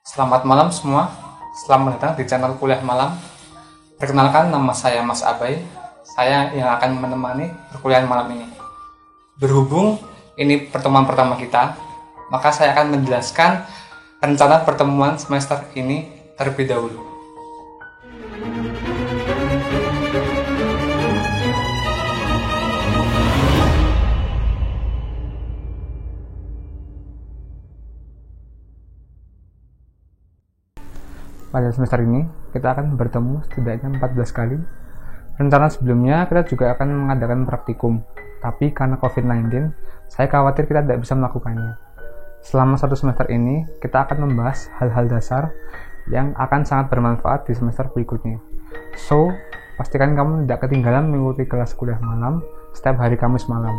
Selamat malam semua, selamat datang di channel Kuliah Malam. Perkenalkan, nama saya Mas Abai. Saya yang akan menemani perkuliahan malam ini. Berhubung ini pertemuan pertama kita, maka saya akan menjelaskan rencana pertemuan semester ini terlebih dahulu. Pada semester ini, kita akan bertemu setidaknya 14 kali. Rencana sebelumnya, kita juga akan mengadakan praktikum. Tapi karena COVID-19, saya khawatir kita tidak bisa melakukannya. Selama satu semester ini, kita akan membahas hal-hal dasar yang akan sangat bermanfaat di semester berikutnya. So, pastikan kamu tidak ketinggalan mengikuti kelas kuliah malam setiap hari Kamis malam.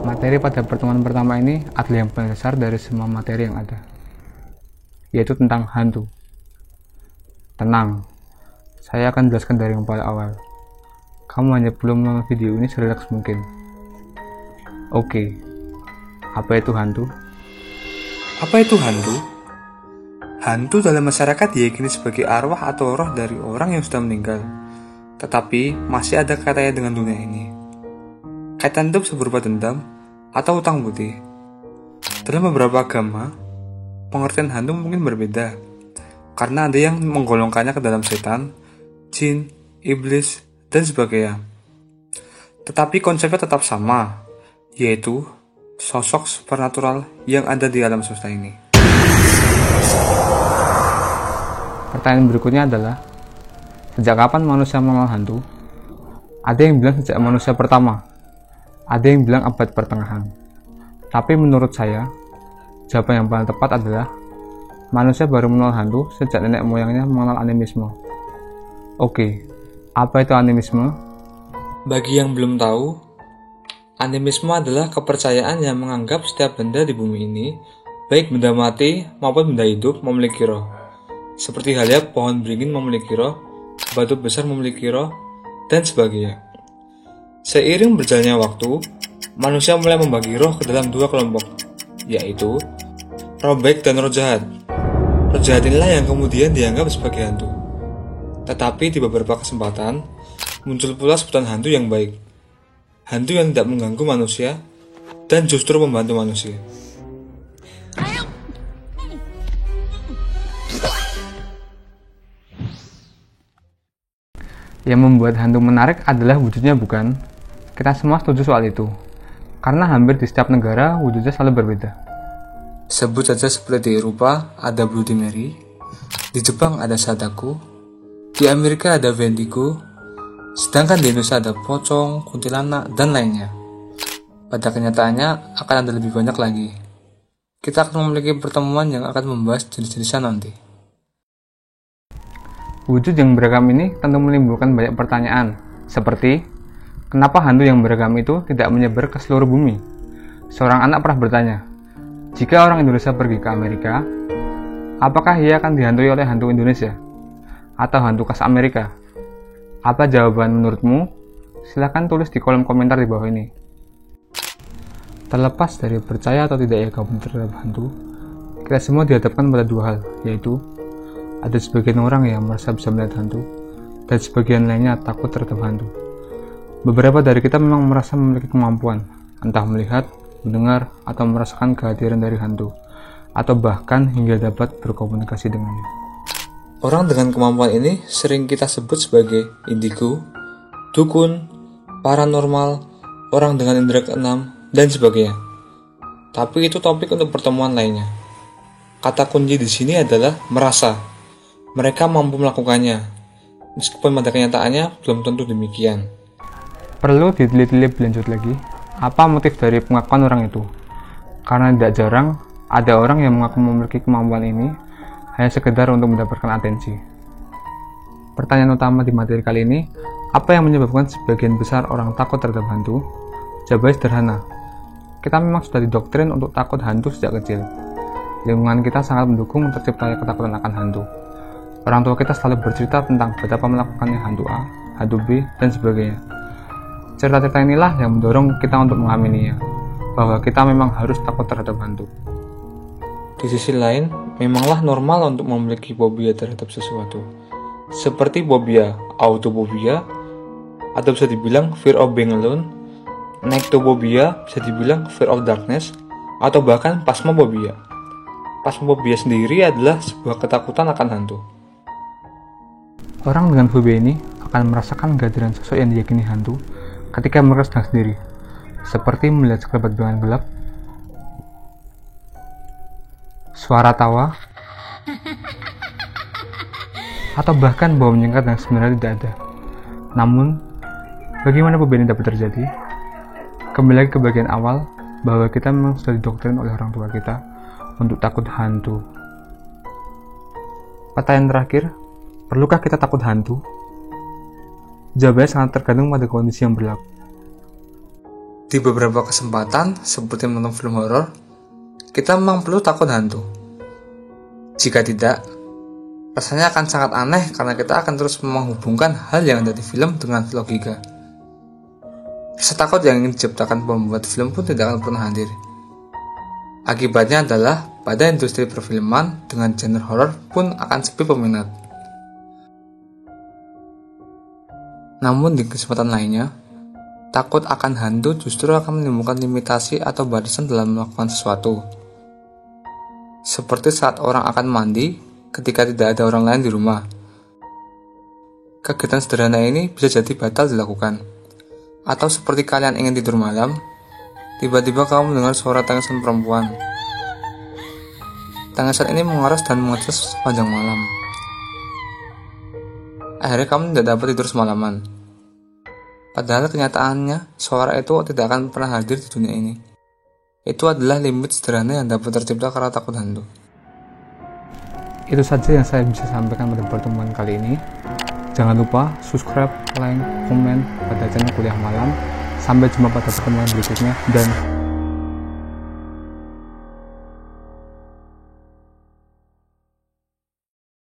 Materi pada pertemuan pertama ini adalah yang paling dasar dari semua materi yang ada, yaitu tentang hantu. Tenang, saya akan jelaskan dari yang paling awal. Kamu hanya perlu menonton video ini serileks mungkin. Oke, apa itu hantu? Apa itu hantu? Hantu dalam masyarakat diyakini sebagai arwah atau roh dari orang yang sudah meninggal, tetapi masih ada kaitannya dengan dunia ini. Kaitan itu bisa berupa dendam atau utang budi. Dalam beberapa agama, pengertian hantu mungkin berbeda, karena ada yang menggolongkannya ke dalam setan, jin, iblis, dan sebagainya. Tetapi konsepnya tetap sama, yaitu sosok supernatural yang ada di alam semesta ini. Pertanyaan berikutnya adalah, sejak kapan manusia mengenal hantu? Ada yang bilang sejak manusia pertama, ada yang bilang abad pertengahan. Tapi menurut saya, jawaban yang paling tepat adalah manusia baru mengenal hantu sejak nenek moyangnya mengenal animisme. Oke, apa itu animisme? Bagi yang belum tahu, animisme adalah kepercayaan yang menganggap setiap benda di bumi ini, baik benda mati maupun benda hidup, memiliki roh. Seperti halnya pohon beringin memiliki roh, batu besar memiliki roh, dan sebagainya. Seiring berjalannya waktu, manusia mulai membagi roh ke dalam dua kelompok, yaitu roh baik dan roh jahat. Roh jahat inilah yang kemudian dianggap sebagai hantu. Tetapi di beberapa kesempatan, muncul pula sebutan hantu yang baik. Hantu yang tidak mengganggu manusia, dan justru membantu manusia. Yang membuat hantu menarik adalah wujudnya, bukan? Kita semua setuju soal itu, karena hampir di setiap negara wujudnya selalu berbeda. Sebut saja seperti di Eropa ada Bloody Mary, di Jepang ada Sadako, di Amerika ada Wendigo, sedangkan di Indonesia ada pocong, kuntilanak, dan lainnya. Pada kenyataannya akan ada lebih banyak lagi. Kita akan memiliki pertemuan yang akan membahas jenis-jenisnya nanti. Wujud yang beragam ini tentu menimbulkan banyak pertanyaan, seperti kenapa hantu yang beragam itu tidak menyebar ke seluruh bumi? Seorang anak pernah bertanya, jika orang Indonesia pergi ke Amerika, apakah ia akan dihantui oleh hantu Indonesia? Atau hantu khas Amerika? Apa jawaban menurutmu? Silahkan tulis di kolom komentar di bawah ini. Terlepas dari percaya atau tidak ya kamu terhadap hantu, kita semua dihadapkan pada dua hal, yaitu ada sebagian orang yang merasa bisa melihat hantu, dan sebagian lainnya takut terhadap hantu. Beberapa dari kita memang merasa memiliki kemampuan, entah melihat, mendengar, atau merasakan kehadiran dari hantu, atau bahkan hingga dapat berkomunikasi dengannya. Orang dengan kemampuan ini sering kita sebut sebagai indigo, dukun, paranormal, orang dengan indera keenam, dan sebagainya. Tapi itu topik untuk pertemuan lainnya. Kata kunci di sini adalah merasa. Mereka mampu melakukannya, meskipun pada kenyataannya belum tentu demikian. Perlu diteliti lebih lanjut lagi, apa motif dari pengakuan orang itu? Karena tidak jarang ada orang yang mengaku memiliki kemampuan ini hanya sekedar untuk mendapatkan atensi. Pertanyaan utama di materi kali ini, apa yang menyebabkan sebagian besar orang takut terhadap hantu? Jawabannya sederhana. Kita memang sudah didoktrin untuk takut hantu sejak kecil. Lingkungan kita sangat mendukung terciptanya ketakutan akan hantu. Orang tua kita selalu bercerita tentang betapa melakukannya hantu A, H2B, dan sebagainya. Cerita-cerita inilah yang mendorong kita untuk mengamininya, bahwa kita memang harus takut terhadap hantu. Di sisi lain, memanglah normal untuk memiliki fobia terhadap sesuatu. Seperti fobia autofobia, atau bisa dibilang fear of being alone, nyctophobia, bisa dibilang fear of darkness, atau bahkan phasmophobia. Phasmophobia sendiri adalah sebuah ketakutan akan hantu. Orang dengan fobia ini akan merasakan kehadiran sosok yang diyakini hantu ketika mereka sedang sendiri, seperti melihat sekelebat bayangan gelap, suara tawa, atau bahkan bau menyengat yang sebenarnya tidak ada. Namun, bagaimana fobia ini dapat terjadi? Kembali lagi ke bagian awal, bahwa kita memang sudah didoktrin oleh orang tua kita untuk takut hantu. Pertanyaan terakhir, perlukah kita takut hantu? Jawabannya sangat tergantung pada kondisi yang berlaku. Di beberapa kesempatan, seperti menonton film horor, kita memang perlu takut hantu. Jika tidak, rasanya akan sangat aneh karena kita akan terus menghubungkan hal yang ada di film dengan logika. Rasa takut yang ingin diciptakan pembuat film pun tidak akan pernah hadir. Akibatnya adalah pada industri perfilman dengan genre horor pun akan sepi peminat. Namun di kesempatan lainnya, takut akan hantu justru akan menimbulkan limitasi atau batasan dalam melakukan sesuatu. Seperti saat orang akan mandi ketika tidak ada orang lain di rumah. Kegiatan sederhana ini bisa jadi batal dilakukan. Atau seperti kalian ingin tidur malam, tiba-tiba kamu mendengar suara tangisan perempuan. Tangisan ini mengeras dan mengejas sepanjang malam. Akhirnya kamu tidak dapat tidur semalaman. Padahal kenyataannya, suara itu tidak akan pernah hadir di dunia ini. Itu adalah limit sederhana yang dapat tercipta karena takut hantu. Itu saja yang saya bisa sampaikan pada pertemuan kali ini. Jangan lupa subscribe, like, komen pada channel Kuliah Malam. Sampai jumpa pada pertemuan berikutnya, dan